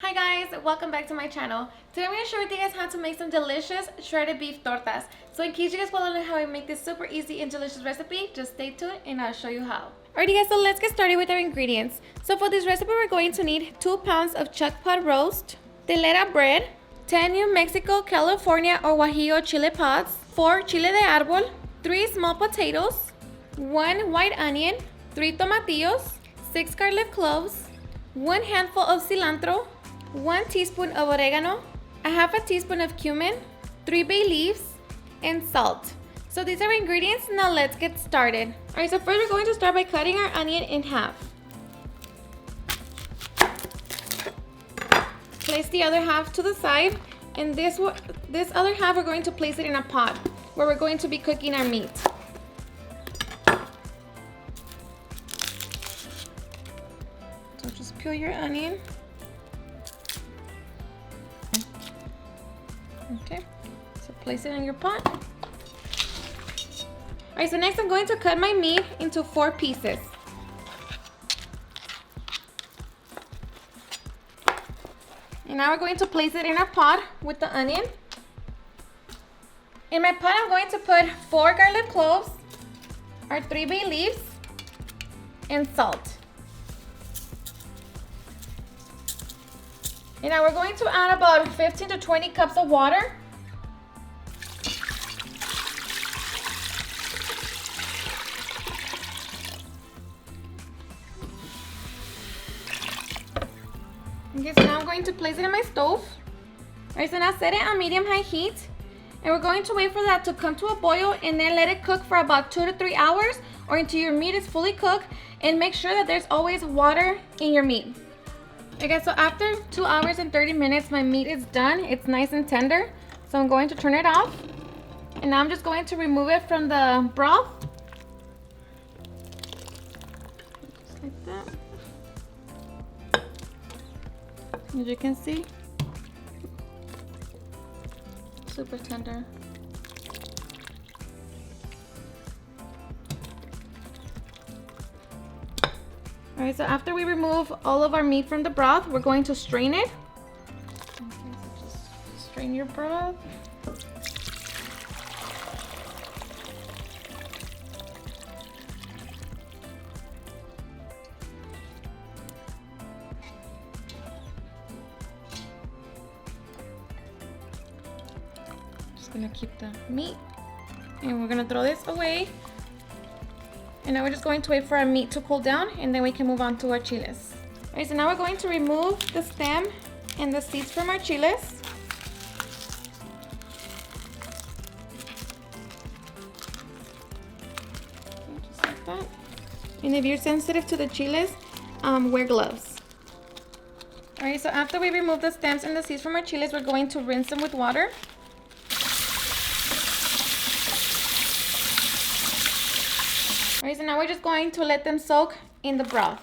Hi guys, welcome back to my channel. Today I'm going to share with you guys how to make some delicious shredded beef tortas. So in case you guys want to learn how I make this super easy and delicious recipe, just stay tuned and I'll show you how. Alrighty guys, so let's get started with our ingredients. So for this recipe we're going to need 2 pounds of chuck pot roast, Telera bread, 10 New Mexico, California or Guajillo chili pods, 4 chile de árbol, 3 small potatoes, 1 white onion, 3 tomatillos, 6 garlic cloves, 1 handful of cilantro, 1 teaspoon of oregano, a half a teaspoon of cumin, 3 bay leaves, and salt. So these are our ingredients. Now let's get started. Alright, so first we're going to start by cutting our onion in half. Place the other half to the side, and this other half we're going to place it in a pot where we're going to be cooking our meat. So just peel your onion. Okay, so place it in your pot. Alright, so next I'm going to cut my meat into 4 pieces. And now we're going to place it in a pot with the onion. In my pot I'm going to put 4 garlic cloves, our 3 bay leaves, and salt. And now we're going to add about 15 to 20 cups of water. Okay, so now I'm going to place it in my stove. Alright, so now set it on medium-high heat. And we're going to wait for that to come to a boil and then let it cook for about 2 to 3 hours or until your meat is fully cooked. And make sure that there's always water in your meat. Okay, so after 2 hours and 30 minutes, my meat is done. It's nice and tender. So I'm going to turn it off. And now I'm just going to remove it from the broth. Just like that. As you can see, super tender. Alright, so after we remove all of our meat from the broth, we're going to strain it. Okay, so just strain your broth. Just gonna keep the meat, and we're gonna throw this away. And now we're just going to wait for our meat to cool down and then we can move on to our chiles. Alright, so now we're going to remove the stem and the seeds from our chiles. Just like that. And if you're sensitive to the chiles, wear gloves. Alright, so after we remove the stems and the seeds from our chiles, we're going to rinse them with water. Alright, so now we're just going to let them soak in the broth.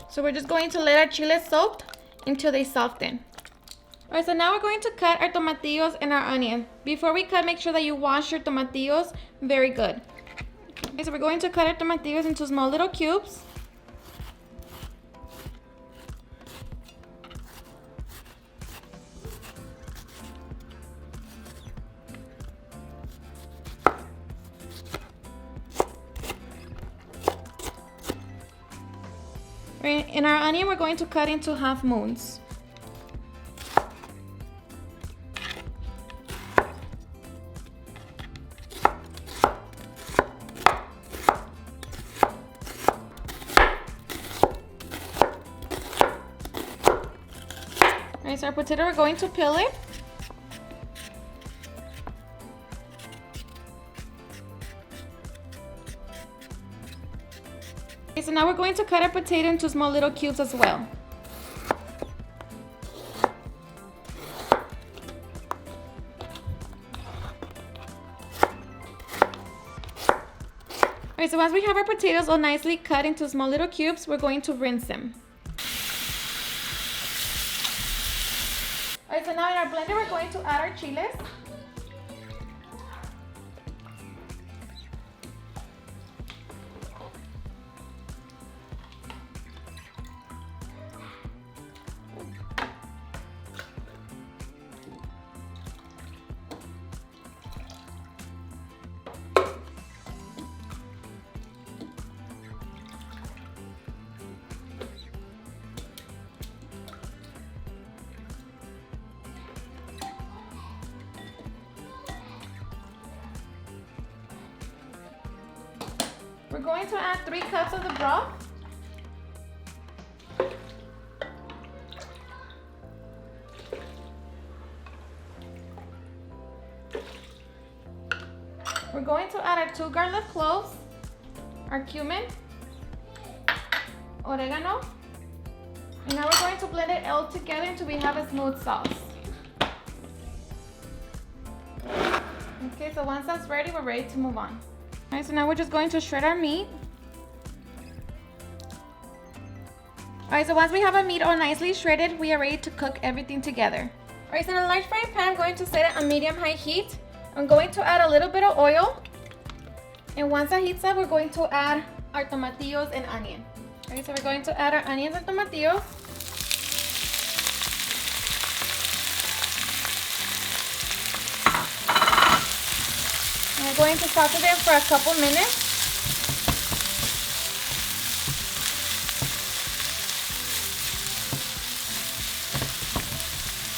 So we're just going to let our chiles soak until they soften. Alright, so now we're going to cut our tomatillos and our onion. Before we cut, make sure that you wash your tomatillos very good. Okay, so we're going to cut our tomatillos into small little cubes. And our onion we're going to cut into half moons. Alright, so our potato we're going to peel it. Okay, so now we're going to cut our potato into small little cubes as well. Alright, so once we have our potatoes all nicely cut into small little cubes, we're going to rinse them. Alright, so now in our blender we're going to add our chiles. going to add 3 cups of the broth. We're going to add our 2 garlic cloves, our cumin, oregano, and now we're going to blend it all together until we have a smooth sauce. Okay, so once that's ready, we're ready to move on. All right, so now we're just going to shred our meat. All right, so once we have our meat all nicely shredded, we are ready to cook everything together. All right, so in a large frying pan, I'm going to set it on medium-high heat. I'm going to add a little bit of oil. And once that heats up, we're going to add our tomatillos and onion. All right, so we're going to add our onions and tomatillos. And we're going to saute them for a couple minutes.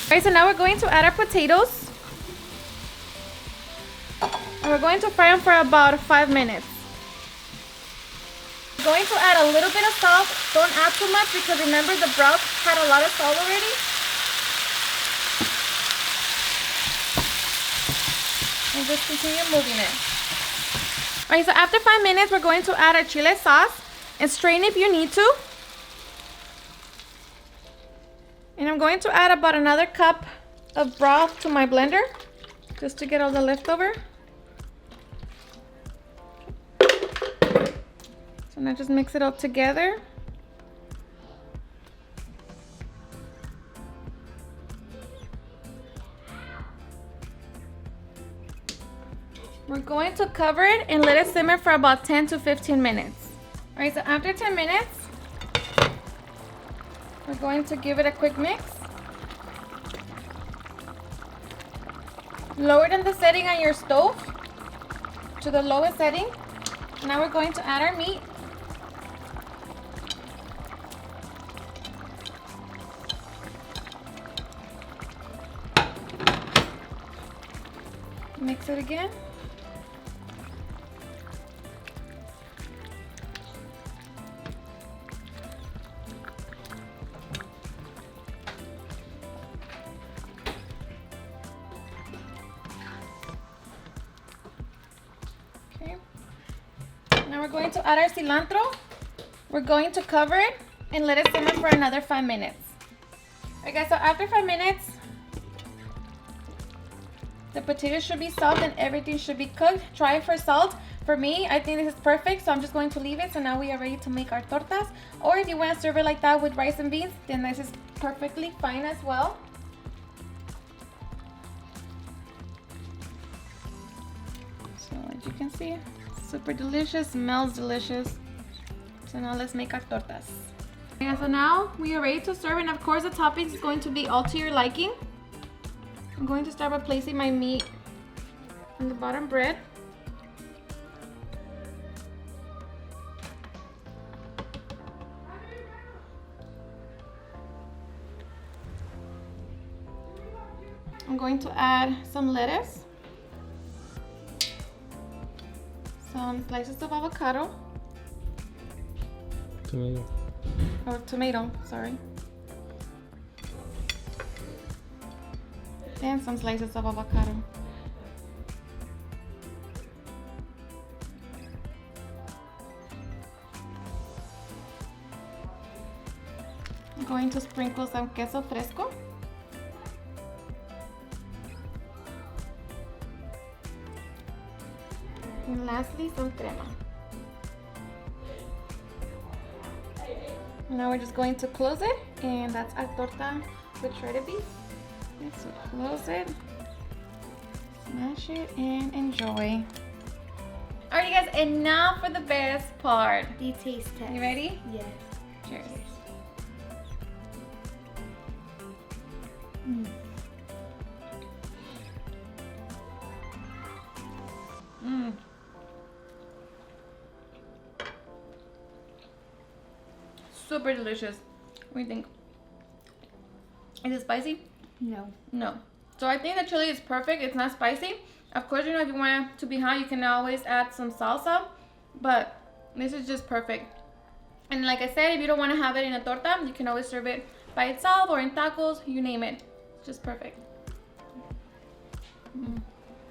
All right, so now we're going to add our potatoes. And we're going to fry them for about 5 minutes. We're going to add a little bit of salt. Don't add too much because remember the broth had a lot of salt already. And just continue moving it. Alright, so after 5 minutes, we're going to add our chile sauce and strain if you need to. And I'm going to add about another cup of broth to my blender just to get all the leftover. So now just mix it all together. We're going to cover it and let it simmer for about 10 to 15 minutes. All right, so after 10 minutes, we're going to give it a quick mix. Lower down the setting on your stove to the lowest setting. Now we're going to add our meat. Mix it again. Okay. Now we're going to add our cilantro. We're going to cover it and let it simmer for another 5 minutes. Alright guys, so after 5 minutes, the potatoes should be soft and everything should be cooked. Try it for salt. For me, I think this is perfect, so I'm just going to leave it. So now we are ready to make our tortas. Or if you want to serve it like that with rice and beans, then this is perfectly fine as well. So as you can see, super delicious, smells delicious. So now let's make our tortas. Yeah, so now we are ready to serve, and of course the toppings is going to be all to your liking. I'm going to start by placing my meat on the bottom bread. I'm going to add some lettuce, some slices of avocado, tomato, sorry, and some slices of avocado. I'm going to sprinkle some queso fresco. And lastly, some crema. Now we're just going to close it, and that's our torta with shredded beef. Okay, so close it, smash it, and enjoy. Alright guys, and now for the best part. The taste test. You ready? Yes. Cheers. Mm. Mmm. Super delicious. What do you think? Is it spicy? No. No. So I think the chili is perfect. It's not spicy. Of course, you know, if you want it to be hot, you can always add some salsa. But This is just perfect. And like I said, if you don't want to have it in a torta, you can always serve it by itself or in tacos, you name it. Just perfect.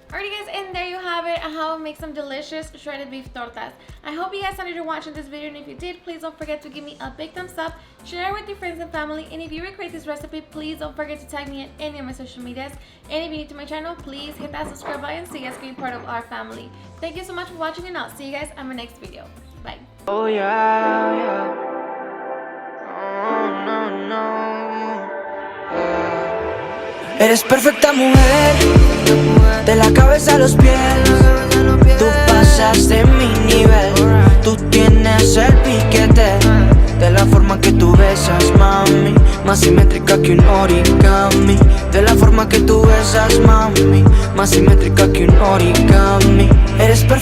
Alrighty guys, and there you have it, how to make some delicious shredded beef tortas. I hope you guys enjoyed watching this video, and if you did, please don't forget to give me a big thumbs up, share it with your friends and family, and if you recreate this recipe, please don't forget to tag me in any of my social medias. And if you're new to my channel, please hit that subscribe button so you guys can be part of our family. Thank you so much for watching, and I'll see you guys on my next video. Bye. Oh yeah, yeah. Oh no, no. Eres perfecta mujer, de la cabeza a los pies. Tú pasas de mi nivel, tú tienes el piquete. De la forma que tú besas, mami, más simétrica que un origami. De la forma que tú besas, mami, más simétrica que un origami. Eres perfecta.